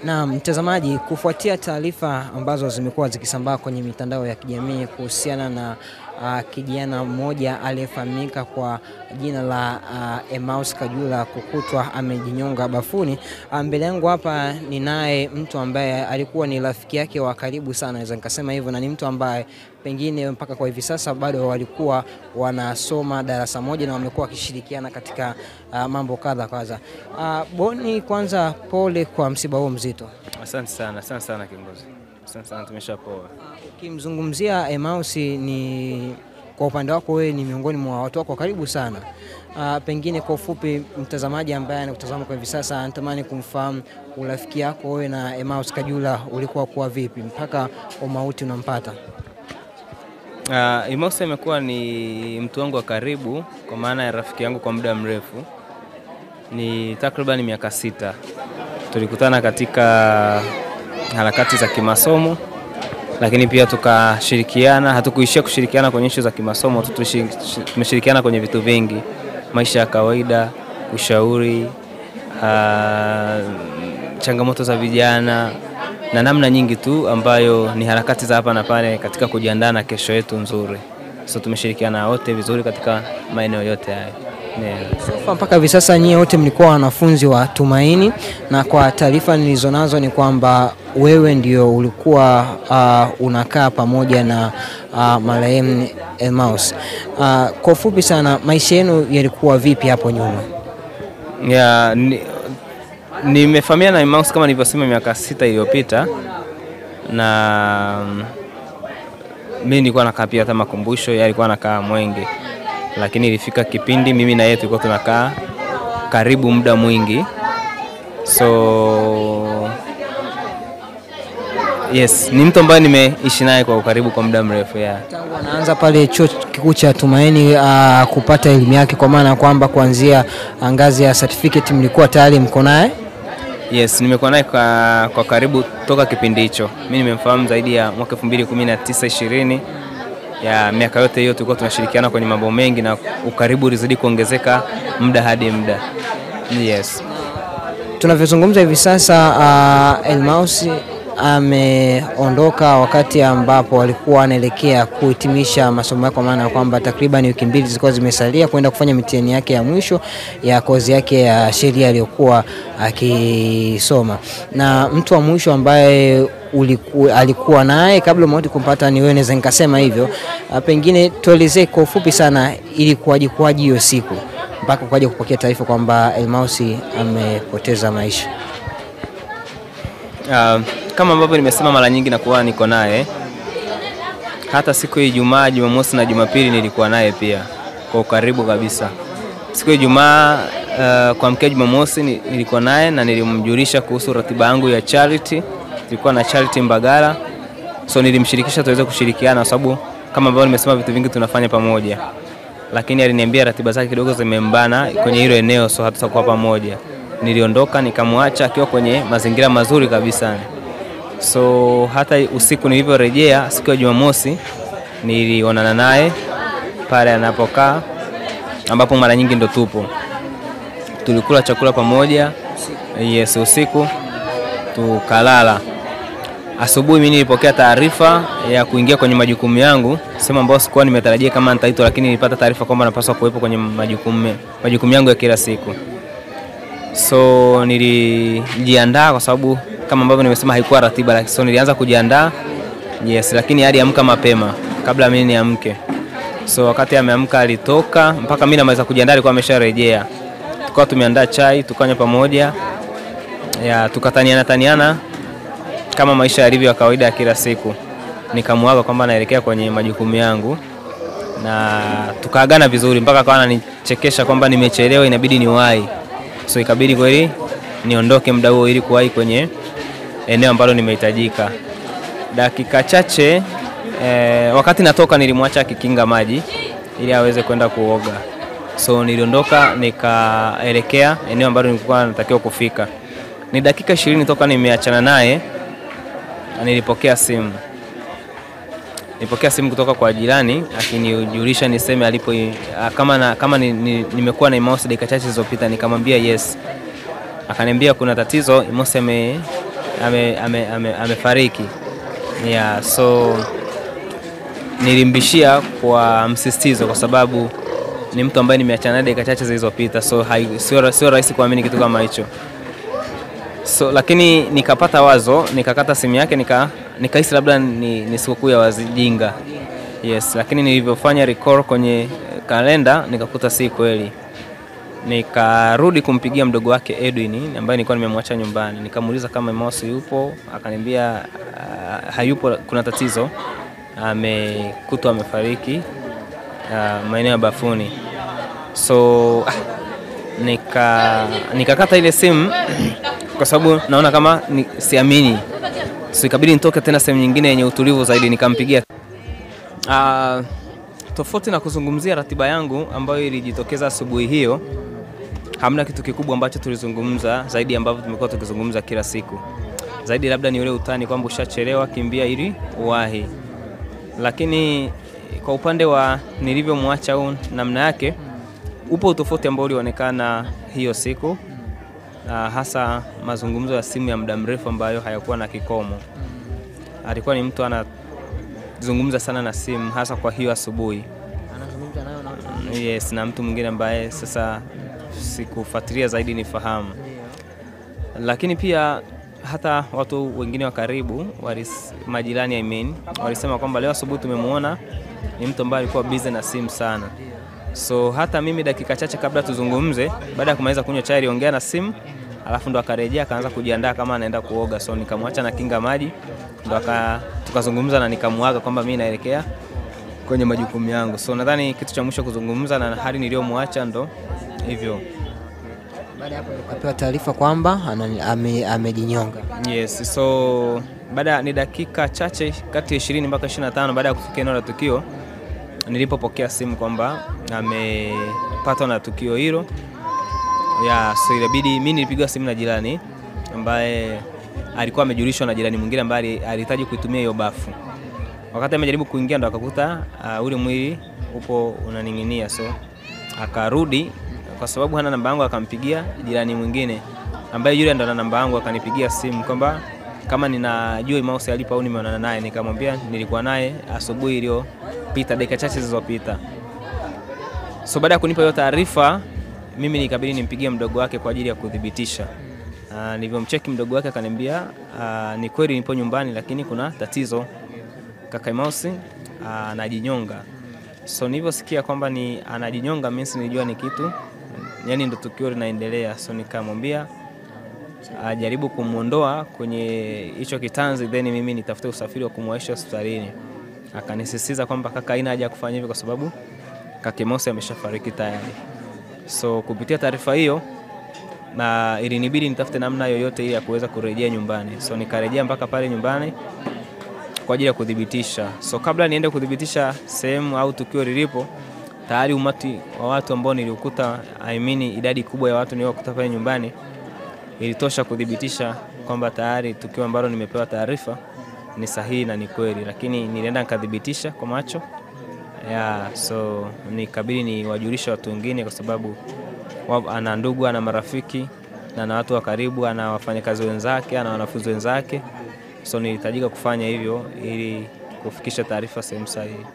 Na mtazamaji, kufuatia taarifa ambazo zimekuwa zikisambaa kwenye mitandao ya kijamii kuhusiana na kijana mmoja aliyefahamika kwa jina la Emmaus Kajula kukutwa amejinyonga bafuni. Mbele yangu hapa ninaye mtu ambaye alikuwa ni rafiki yake wa karibu sana, naweza nikasema hivyo, na ni mtu ambaye pengine mpaka kwa hivi sasa bado walikuwa wanasoma darasa moja na wamekuwa wakishirikiana katika mambo kadha. Boni, kwanza pole kwa msiba huo mzito. Asante sana kiongozi. Asante sana, tumeshapoa. Ukimzungumzia Emmaus, ni kwa upande wako wewe ni miongoni mwa watu wako karibu sana. Pengine kwa ufupi mtazamaji ambaye anakutazama kwa hivi sasa anatamani kumfahamu urafiki yako wewe na Emmaus Kajula ulikuwa kwa vipi mpaka umauti unampata? Emmaus amekuwa ni mtu wangu wa karibu kwa maana ya rafiki yangu kwa muda mrefu. Ni takriban miaka 6. Tulikutana katika harakati za kimasomo, lakini pia tukashirikiana. Hatukuishia kushirikiana kwenye issue za kimasomo, tumeshirikiana kwenye vitu vingi, maisha ya kawaida, ushauri, changamoto za vijana na namna nyingi tu ambayo ni harakati za hapa na pale katika kujiandaa na kesho yetu nzuri. So tumeshirikiana wote vizuri katika maeneo yote haya. So mpaka hivi sasa nyie wote mlikuwa wanafunzi wa Tumaini, na kwa taarifa nilizonazo ni kwamba wewe ndio ulikuwa unakaa pamoja na marehemu Emmaus. Kwa ufupi sana maisha yenu yalikuwa vipi hapo nyuma? Nimefahamiana na Emmaus kama nilivyosema miaka 6 iliyopita, na mimi nilikuwa nakaa pia hata Makumbusho, yeye alikuwa anakaa Mwenge. Lakini ilifika kipindi mimi na yeye tulikuwa tunakaa karibu muda mwingi. So yes, ni mtu ambaye nimeishi naye kwa ukaribu kwa muda mrefu. Tangu anaanza pale chuo kikuu cha Tumaini kupata elimu yake, kwa maana kwamba kuanzia ngazi ya certificate mlikuwa tayari mko naye? Yes, nimekuwa naye kwa karibu toka kipindi hicho. Mimi nimemfahamu zaidi ya mwaka 2019-20. Ya miaka yote hiyo tulikuwa tunashirikiana kwenye mambo mengi na ukaribu ulizidi kuongezeka muda hadi muda. Yes. Tunavyozungumza hivi sasa Emmaus ameondoka wakati ambapo walikuwa anaelekea kuhitimisha masomo yake, kwa maana kwamba takriban wiki 2 zilikuwa zimesalia kwenda kufanya mitihani yake ya mwisho ya kozi yake ya sheria aliyokuwa akisoma. Na mtu wa mwisho ambaye alikuwa naye kabla mauti kumpata ni wewe, naweza nikasema hivyo. Pengine tuelezee kwa ufupi sana ilikuwaje hiyo siku mpaka kwaje kupokea taarifa kwamba Emmaus amepoteza maisha? Kama ambavyo nimesema mara nyingi na kuwa niko naye, hata siku ya Ijumaa, Jumamosi na Jumapili nilikuwa naye pia kwa ukaribu kabisa. Siku ya Ijumaa kwa mkea Jumamosi nilikuwa naye na nilimjulisha kuhusu ratiba yangu ya charity. Tulikuwa na charity Mbagala, so nilimshirikisha tuweze kushirikiana kwa sababu kama ambavyo nimesema vitu vingi tunafanya pamoja. Lakini aliniambia ratiba zake kidogo zimembana kwenye hilo eneo, so hatutakuwa pamoja. Niliondoka nikamwacha akiwa kwenye mazingira mazuri kabisa. So hata usiku nilivyorejea siku ya Jumamosi nilionana naye pale anapokaa, ambapo mara nyingi ndo tupo. Tulikula chakula pamoja. Yes, usiku tukalala. Asubuhi mimi nilipokea taarifa ya kuingia kwenye majukumu yangu, sema ambao sikuwa nimetarajia kama nitaitwa, lakini nilipata taarifa kwamba napaswa kuwepo kwenye majukumu yangu ya kila siku. So nilijiandaa kwa sababu kama ambavyo nimesema haikuwa ratiba, lakini so nilianza kujiandaa. Yes, lakini hadi amka mapema kabla mimi niamke. So wakati ameamka alitoka, mpaka mimi namaliza kujiandaa alikuwa amesharejea. Tukawa tumeandaa chai, tukanywa pamoja. Tukataniana kama maisha yalivyo ya kawaida ya kila siku. Nikamuaga kwamba naelekea kwenye majukumu yangu na tukaagana vizuri, mpaka kwa ananichekesha kwamba nimechelewa inabidi niwahi. So ikabidi kweli niondoke muda huo ili kuwahi kwenye eneo ambalo nimehitajika. Dakika chache wakati natoka nilimwacha akikinga maji ili aweze kwenda kuoga. So niliondoka nikaelekea eneo ambalo nilikuwa natakiwa kufika. Ni dakika 20 toka nimeachana naye, nilipokea simu. Nilipokea simu kutoka kwa jirani akinijulisha niseme alipo, kama nimekuwa na Emmaus dakika chache zilizopita. Nikamwambia yes. Akaniambia kuna tatizo, Emmaus amefariki. Yeah, so nilimbishia kwa msisitizo kwa sababu ni mtu ambaye nimeachana naye dakika chache zilizopita, so sio rahisi kuamini kitu kama hicho. So lakini nikapata wazo, nikakata simu yake, nikahisi labda ni sikukuu ya wajinga. Yes, lakini nilivyofanya recall kwenye kalenda nikakuta si kweli. Nikarudi kumpigia mdogo wake Edwin ambaye nilikuwa nimemwacha nyumbani. Nikamuuliza kama Emmaus yupo, akaniambia hayupo, kuna tatizo. Amekutwa amefariki maeneo ya bafuni. So nikakata ile simu kwa sababu naona kama siamini. So ikabidi nitoke tena sehemu nyingine yenye utulivu zaidi, nikampigia. Tofauti na kuzungumzia ratiba yangu ambayo ilijitokeza asubuhi hiyo, hamna kitu kikubwa ambacho tulizungumza zaidi ambavyo tumekuwa tukizungumza kila siku. Zaidi labda ni ule utani kwamba ushachelewa, kimbia ili uwahi. Lakini kwa upande wa nilivyomwacha au namna yake, upo utofauti ambao ulionekana hiyo siku, hasa mazungumzo ya simu ya muda mrefu ambayo hayakuwa na kikomo. Alikuwa ni mtu anazungumza sana na simu, hasa kwa hiyo asubuhi. Anazungumza nayo na yes, na mtu mwingine ambaye sasa sikufuatilia zaidi nifahamu. Lakini pia hata watu wengine wa karibu, majirani walisema kwamba leo asubuhi tumemuona ni mtu ambaye alikuwa busy na simu sana. So hata mimi dakika chache kabla tuzungumze, baada ya kumaliza kunywa chai aliongea na simu, alafu ndo akarejea akaanza kujiandaa kama anaenda kuoga. So nikamwacha na kinga maji, ndo tukazungumza na nikamuaga kwamba mimi naelekea kwenye majukumu yangu. So nadhani kitu cha mwisho kuzungumza na hali niliyomwacha ndo hivyo. Baada hapo tukapewa taarifa kwamba amejinyonga. Yes, so baada ni dakika chache kati ya 20 mpaka 25 baada ya kufika eneo la tukio, nilipopokea simu kwamba amepatwa na tukio hilo. So ilibidi mimi nilipiga simu na jirani ambaye alikuwa amejulishwa na jirani mwingine ambaye alihitaji kuitumia hiyo bafu. Wakati amejaribu kuingia ndo akakuta ule mwili upo unaning'inia. So akarudi, kwa sababu hana namba yangu akampigia jirani mwingine ambaye yule ndo ana namba yangu, akanipigia simu kwamba kama ninajua Emmaus alipo au nimeonana naye. Nikamwambia nilikuwa naye asubuhi iliyopita, dakika chache zilizopita. So baada ya kunipa hiyo taarifa, mimi nikabidi nimpigie mdogo wake kwa ajili ya kudhibitisha. Nilivyomcheki mdogo wake akaniambia ni kweli nipo nyumbani, lakini kuna tatizo, kaka Emmaus anajinyonga. So nilivyosikia kwamba ni anajinyonga, mimi nilijua ni kitu, yani ndo tukio linaendelea. So nikamwambia ajaribu kumuondoa kwenye hicho kitanzi, then mimi nitafute usafiri wa kumwaisha hospitalini. Akanisisitiza kwamba kaka haina haja kufanya hivyo kwa sababu kaka Emmaus ameshafariki tayari. So kupitia taarifa hiyo, na ilinibidi nitafute namna yoyote ili ya kuweza kurejea nyumbani. So nikarejea mpaka pale nyumbani kwa ajili ya kudhibitisha. So kabla niende kudhibitisha sehemu au tukio lilipo, tayari umati wa watu ambao nilikuta, idadi kubwa ya watu niliokuta pale nyumbani ilitosha kudhibitisha kwamba tayari tukio ambalo nimepewa taarifa ni sahihi na ni kweli. Lakini nilienda nikadhibitisha kwa macho. So nikabidi niwajulishe watu wengine kwa sababu ana ndugu, ana marafiki na watu wa karibu, ana wafanyakazi wenzake, ana wanafunzi wenzake. So nilihitajika kufanya hivyo ili kufikisha taarifa sehemu sahihi.